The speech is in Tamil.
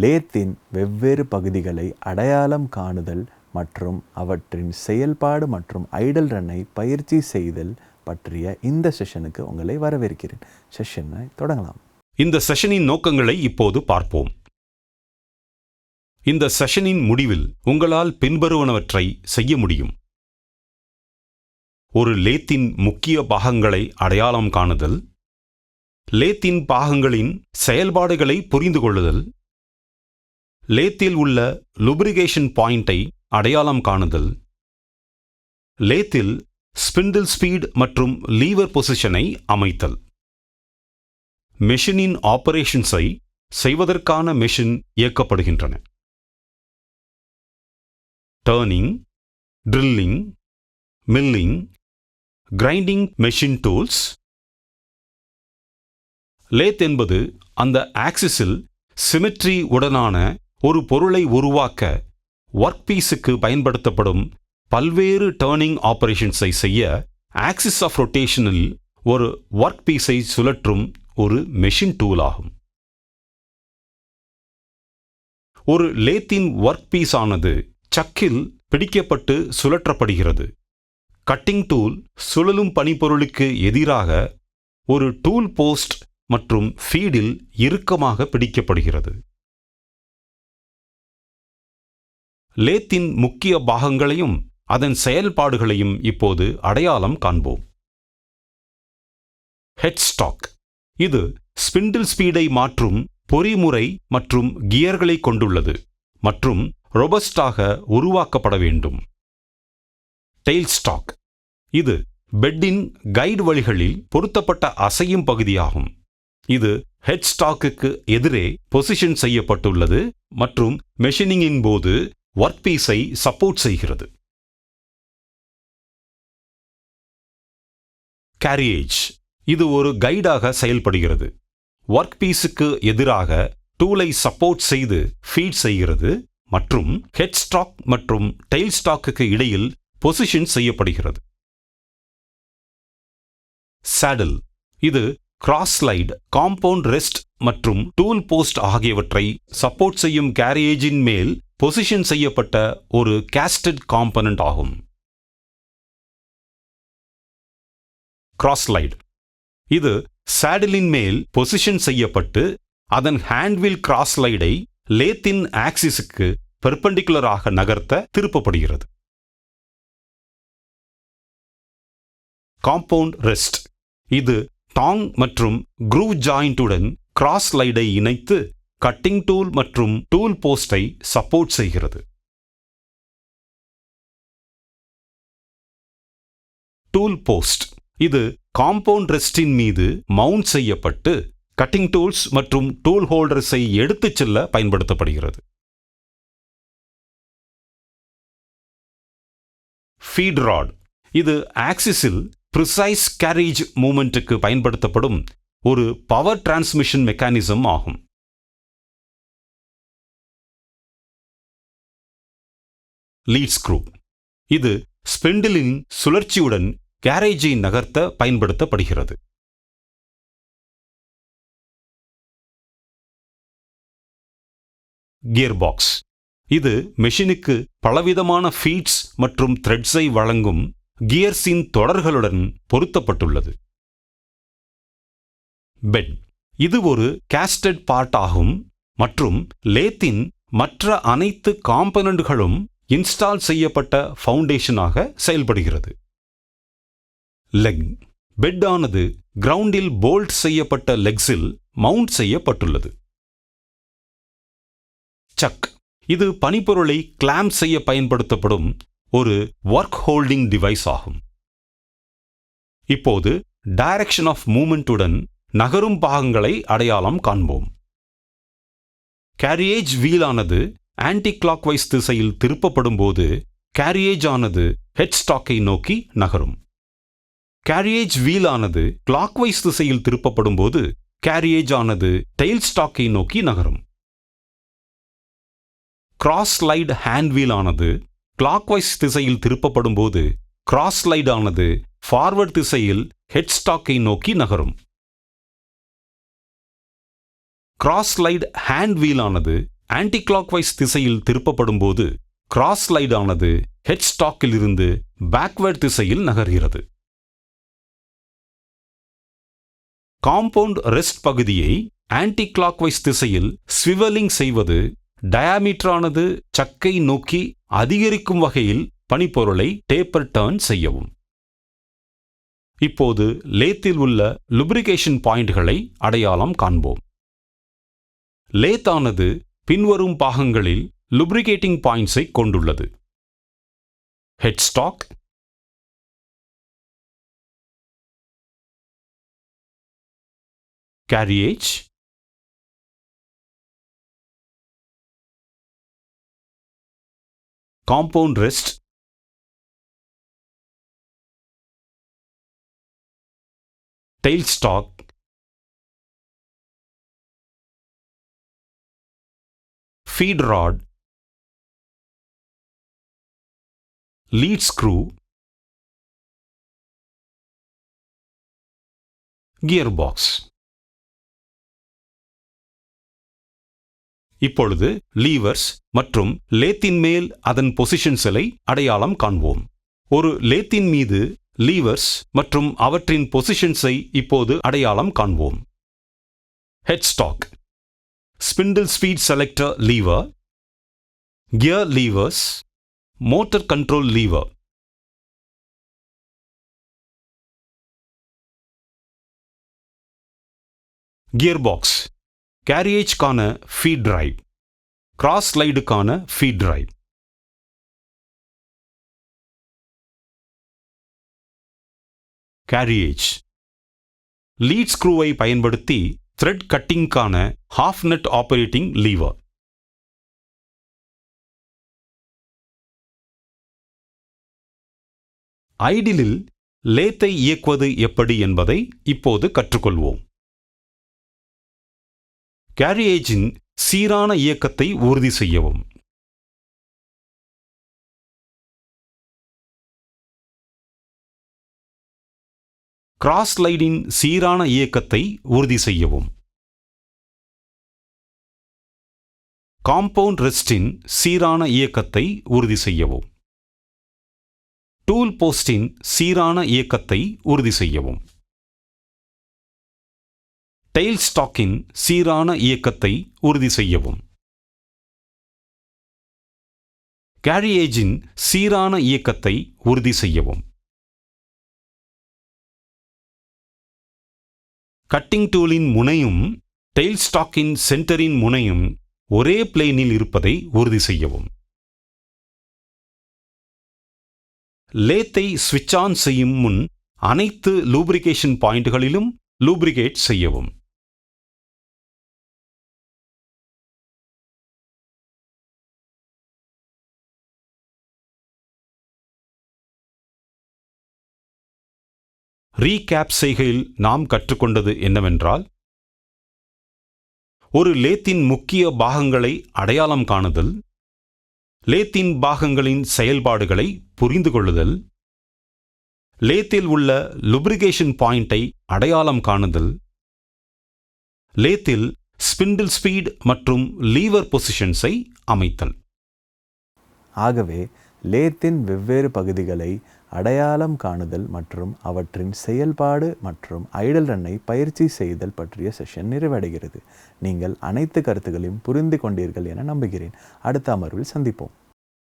லேத்தின் வெவ்வேறு பகுதிகளை அடையாளம் காணுதல் மற்றும் அவற்றின் செயல்பாடு மற்றும் ஐடல் ரன்னை பயிற்சி செய்தல் பற்றிய இந்த செஷனுக்கு உங்களை வரவேற்கிறேன். செஷனை தொடங்கலாம். இந்த செஷனின் நோக்கங்களை இப்போது பார்ப்போம். இந்த செஷனின் முடிவில் உங்களால் பின்வருவனவற்றை செய்ய முடியும். ஒரு லேத்தின் முக்கிய பாகங்களை அடையாளம் காணுதல், லேத்தின் பாகங்களின் செயல்பாடுகளை புரிந்து கொள்ளுதல், லேத்தில் உள்ள லுப்ரிகேஷன் பாயிண்டை அடையாளம் காணுதல், லேத்தில் ஸ்பிண்டில் ஸ்பீட் மற்றும் லீவர் பொசிஷனை அமைத்தல், மெஷினின் ஆபரேஷன்ஸை செய்வதற்கான மெஷின் இயக்கப்படுகின்றன, turning, drilling, milling, grinding machine tools. Lathe என்பது அந்த ஆக்சிஸில் சிமெட்ரி உடனான ஒரு பொருளை உருவாக்க ஒர்க் பீஸுக்கு பயன்படுத்தப்படும் பல்வேறு டர்னிங் ஆபரேஷன்ஸை செய்ய ஆக்சிஸ் ஆஃப் ரொட்டேஷனில் ஒரு ஒர்க் பீஸை சுழற்றும் ஒரு மெஷின் டூல் ஆகும். ஒரு லேத்தின் ஒர்க் பீஸ் ஆனது சக்கில் பிடிக்கப்பட்டு சுழற்றப்படுகிறது. கட்டிங் டூல் சுழலும் பனிப்பொருளுக்கு எதிராக ஒரு டூல் போஸ்ட் மற்றும் ஃபீடில் இறுக்கமாக பிடிக்கப்படுகிறது. லேத்தின் முக்கிய பாகங்களையும் அதன் செயல்பாடுகளையும் இப்போது அடையாளம் காண்போம். ஹெட்ஸ்டாக். இது ஸ்பிண்டில் ஸ்பீடை மாற்றும் பொறிமுறை மற்றும் கியர்களை கொண்டுள்ளது மற்றும் ரொபஸ்டாக உருவாக்கப்பட வேண்டும். Tail stock. இது பெட்டின் கைடு வழிகளில் பொருத்தப்பட்ட அசையும் பகுதியாகும். இது ஹெட்ஸ்டாக்குக்கு எதிரே பொசிஷன் செய்யப்பட்டுள்ளது மற்றும் மெஷினிங்கின் போது ஒர்க் பீஸை சப்போர்ட் செய்கிறது. கேரியேஜ். இது ஒரு கைடாக செயல்படுகிறது. ஒர்க் பீஸுக்கு எதிராக டூலை சப்போர்ட் செய்து ஃபீட் செய்கிறது மற்றும் ஹெட் ஸ்டாக் மற்றும் டெயில் ஸ்டாக்குக்கு இடையில் பொசிஷன் செய்யப்படுகிறது. சாடில். இது கிராஸ் ஸ்லைட், காம்பவுண்ட் ரெஸ்ட் மற்றும் டூல் போஸ்ட் ஆகியவற்றை சப்போர்ட் செய்யும் கேரியேஜின் மேல் பொசிஷன் செய்யப்பட்ட ஒரு கேஸ்டட் காம்பனன்ட் ஆகும். Cross slide. இது சாடிலின் மேல் பொசிஷன் செய்யப்பட்டு அதன் ஹேண்ட்வில் கிராஸ் ஸ்லைடை லேத்தின் ஆக்சிஸுக்கு பெர்பெண்டிகுலராக நகர்த்த திருப்பப்படுகிறது. Compound rest. இது டாங் மற்றும் க்ரூவ் ஜாயிண்ட்டுடன் கிராஸ் ஸ்லைடை இணைத்து கட்டிங் டூல் மற்றும் டூல் போஸ்டை சப்போர்ட் செய்கிறது. Tool post. இது காம்பவுண்ட் ரெஸ்டின் மீது மவுண்ட் செய்யப்பட்டு கட்டிங் டூல்ஸ் மற்றும் டூல் ஹோல்டர்ஸை எடுத்துச் செல்ல பயன்படுத்தப்படுகிறது. Feed rod. இது ஆக்சிஸில் ப்ரிசைஸ் கேரேஜ் மூமெண்ட்டுக்கு பயன்படுத்தப்படும் ஒரு பவர் டிரான்ஸ்மிஷன் மெக்கானிசம் ஆகும். Lead screw. இது ஸ்பிண்டிலின் சுழற்சியுடன் கேரேஜை நகர்த்த பயன்படுத்தப்படுகிறது. Gear box. இது மெஷினுக்கு பலவிதமான ஃபீட்ஸ் மற்றும் த்ரெட்ஸை வழங்கும் கியர்ஸின் தொடர்களுடன் பொருத்தப்பட்டுள்ளது. பெட். இது ஒரு கேஸ்டட் பார்ட் ஆகும் மற்றும் லேத்தின் மற்ற அனைத்து காம்பனன்ட்களும் இன்ஸ்டால் செய்யப்பட்ட ஃபவுண்டேஷனாக செயல்படுகிறது. லெக். பெட் ஆனது கிரவுண்டில் போல்ட் செய்யப்பட்ட லெக்ஸில் மவுண்ட் செய்யப்பட்டுள்ளது. சக். இது பனிப்பொருளை கிளாம்ப் செய்ய பயன்படுத்தப்படும் ஒரு ஒர்க் ஹோல்டிங் டிவைஸ் ஆகும். இப்போது டைரக்ஷன் ஆஃப் மூமெண்ட்டுடன் நகரும் பாகங்களை அடையாளம் காண்போம். கேரியேஜ் வீலானது ஆன்டி கிளாக்வைஸ் திசையில் திருப்பப்படும் போது கேரியேஜ் ஆனது ஹெட் ஸ்டாக்கை நோக்கி நகரும். கேரியேஜ் வீலானது கிளாக்வைஸ் திசையில் திருப்பப்படும் போது கேரியேஜ் ஆனது டெயில் ஸ்டாக்கை நோக்கி நகரும். கிராஸ் ஸ்லைட் ஹேண்ட் வீல் ஆனது கிளாக்வைஸ் திசையில் திருப்பப்படும் போது கிராஸ் ஸ்லைட் ஆனது ஃபார்வர்ட் திசையில் ஹெட் ஸ்டாக்கை நோக்கி நகரும். கிராஸ் ஸ்லைட் ஹேண்ட் வீல் ஆனது ஆன்டி கிளாக்வைஸ் திசையில் திருப்பப்படும் போது கிராஸ் ஸ்லைடானது ஹெட் ஸ்டாக்கில் இருந்து பேக்வர்ட் திசையில் நகர்கிறது. காம்பவுண்ட் ரெஸ்ட் பகுதியை ஆன்டி கிளாக்வைஸ் திசையில் ஸ்விவலிங் செய்வது டயாமீட்டரானது சக்கை நோக்கி அதிகரிக்கும் வகையில் பனிப்பொருளை டேப்பர் டர்ன் செய்யவும். இப்போது லேத்தில் உள்ள லுப்ரிகேஷன் பாயிண்ட்களை அடையாளம் காண்போம். லேத்தானது பின்வரும் பாகங்களில் லுப்ரிகேட்டிங் பாயிண்ட்ஸை கொண்டுள்ளது. Head stock, carriage, compound rest, tailstock, feed rod, lead screw, gearbox. இப்பொழுது லீவர்ஸ் மற்றும் லேத்தின் மேல் அதன் பொசிஷன்ஸ்களை அடையாளம் காண்போம். ஒரு லேத்தின் மீது லீவர்ஸ் மற்றும் அவற்றின் பொசிஷன்ஸை இப்போது அடையாளம் காண்போம். Head stock, spindle speed selector lever, gear levers, motor control lever. Gearbox, கேரியேஜ்க்கான ஃபீட் டிரைவ், கிராஸ் ஸ்லைடுக்கான ஃபீட் டிரைவ். கேரியேஜ், லீட் ஸ்க்ரூவை பயன்படுத்தி த்ரெட் கட்டிங்கான ஹாஃப் நட் ஆபரேட்டிங் லீவர். ஐடிலில் லேத்தை இயக்குவது எப்படி என்பதை இப்போது கற்றுக்கொள்வோம். கேரியேஜின் சீரான இயக்கத்தை உறுதி செய்யவும். கிராஸ் ஸ்லைடின் சீரான இயக்கத்தை உறுதி செய்யவும். காம்பவுண்ட் ரெஸ்டின் சீரான இயக்கத்தை உறுதி செய்யவும். டூல் போஸ்டின் சீரான இயக்கத்தை உறுதி செய்யவும். டெயில் ஸ்டாக்கின் சீரான இயக்கத்தை உறுதி செய்யவும். கேரியேஜின் சீரான இயக்கத்தை உறுதி செய்யவும். கட்டிங் டூலின் முனையும் டெயில் ஸ்டாக்கின் சென்டரின் முனையும் ஒரே பிளேனில் இருப்பதை உறுதி செய்யவும். லேத்தை ஸ்விட்ச் ஆன் செய்யும் முன் அனைத்து லூப்ரிகேஷன் பாயிண்ட்களிலும் லூப்ரிகேட் செய்யவும். ரீகேப் செய்கையில் நாம் கற்றுக்கொண்டது என்னவென்றால், ஒரு லேத்தின் முக்கிய பாகங்களை அடையாளம் காணுதல், லேத்தின் பாகங்களின் செயல்பாடுகளை புரிந்து கொள்ளுதல், லேத்தில் உள்ள லுப்ரிகேஷன் பாயிண்டை அடையாளம் காணுதல், லேத்தில் ஸ்பிண்டில் ஸ்பீட் மற்றும் லீவர் பொசிஷன்ஸை அமைத்தல். ஆகவே லேத்தின் வெவ்வேறு பகுதிகளை அடையாளம் காணுதல் மற்றும் அவற்றின் செயல்பாடு மற்றும் ஐடல் ரன்னை பயிற்சி செய்தல் பற்றிய செஷன் நிறைவடைகிறது. நீங்கள் அனைத்து கருத்துக்களையும் புரிந்து கொண்டீர்கள் என நம்புகிறேன். அடுத்த அமர்வில் சந்திப்போம்.